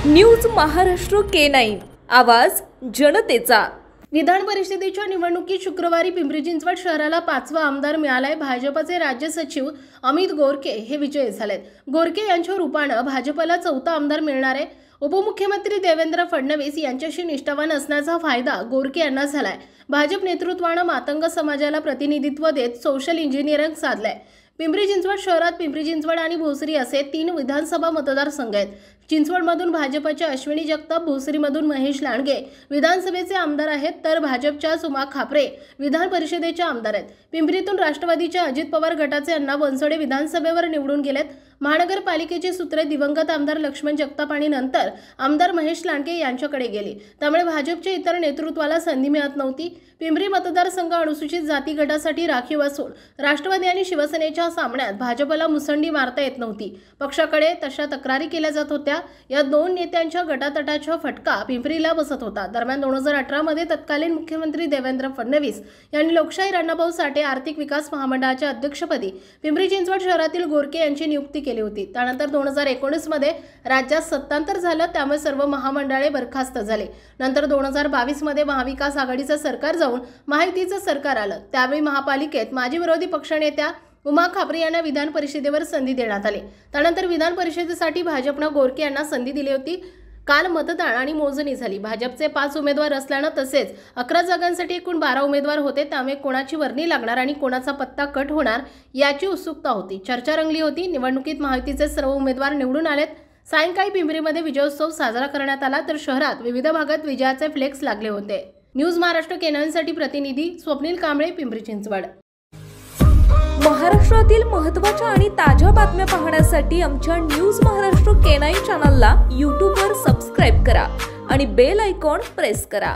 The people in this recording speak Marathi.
न्यूज महाराष्ट्र K9 आवाज जनतेचा। विधान परिषदेच्या निवडणुकीत शुक्रवारी पिंपरी चिंचवड शहराला 5वा आमदार मिळालाय। भाजपचे राज्य सचिव अमित गोरके हे विजयी झालेत। गोरके यांच्या रूपाने भाजपला 4था आमदार मिळणार आहे। उपमुख्यमंत्री देवेंद्र फडणवीस यांच्याशी निष्ठावान असण्याचा फायदा गोरके यांना झालाय। भाजप नेतृत्वाने मातंग समाजाला प्रतिनिधित्व देत सोशल इंजिनिअरिंग साधलंय। पिंपरी चिंचवड शहरात पिंपरी चिंचवड आणि भोसरी असे 3 विधानसभा मतदारसंघ आहेत। चिंचवडमधून भाजपच्या अश्विनी जगताप, भोसरीमधून महेश लांडगे विधानसभेचे आमदार आहेत, तर भाजपच्या सुमा खापरे विधान परिषदेच्या आमदार आहेत। पिंपरीतून राष्ट्रवादीच्या अजित पवार गटाचे अण्णा बनसोडे विधानसभेवर निवडून गेलेत। महानगरपालिकेची सूत्रे दिवंगत आमदार लक्ष्मण जगताप आणि नंतर आमदार महेश लांडगे यांच्याकडे गेली, त्यामुळे भाजपच्या इतर नेतृत्वाला संधी मिळत नव्हती। पिंपरी मतदारसंघ अनुसूचित जाती गटासाठी राखीव असून राष्ट्रवादी आणि शिवसेनेच्या सामन्यात भाजपला मुसंडी मारता येत नव्हती। पक्षाकडे तशा तक्रारी केल्या जात होत्या। या 2 नेत्यांच्या गटातटाचा फटका पिंपरीला बसत होता। दरम्यान 2018 मध्ये तत्कालीन मुख्यमंत्री देवेंद्र फडणवीस यांनी लोकशाहीर अण्णाभाऊ साठे आर्थिक विकास महामंडळाच्या अध्यक्षपदी पिंपरी चिंचवड शहरातील गोरके यांची नियुक्ती केली होती। त्यानंतर 2019 मध्ये राज्यात सत्तांतर झालं, त्यामुळे सर्व महामंडळे बरखास्त झाले। नंतर 2022 मध्ये महाविकास आघाडीचं सरकार जाऊन महायुतीचं सरकार आलं। त्यावेळी महापालिकेत माजी विरोधी पक्षनेत्या उमा खापरे यांना विधान परिषदेवर संधी देण्यात आली। त्यानंतर विधान परिषदेसाठी भाजपने गोरके यांना संधी दिली होती। काल मतदान आणि मोजणी झाली। भाजपचे 5 उमेदवार असल्याने तसेच 11 जागांसाठी एकूण 12 उमेदवार होते, त्यामुळे कोणाची वर्णी लागणार आणि कोणाचा पत्ता कट होणार याची उत्सुकता होती। चर्चा रंगली होती। निवडणुकीत महायुतीचे सर्व उमेदवार निवडून आलेत। सायंकाळी पिंपरीमध्ये विजयोत्सव साजरा करण्यात आला, तर शहरात विविध भागात विजयाचे फ्लेक्स लागले होते। न्यूज महाराष्ट्र K9 साठी प्रतिनिधी स्वप्नील कांबळे, पिंपरी चिंचवड। महाराष्ट्रातील महत्त्वाच्या आणि ताज्या बातम्या पाहण्यासाठी आमच्या न्यूज महाराष्ट्र K9 चॅनलला YouTube वर सबस्क्राइब करा आणि बेल आयकॉन प्रेस करा।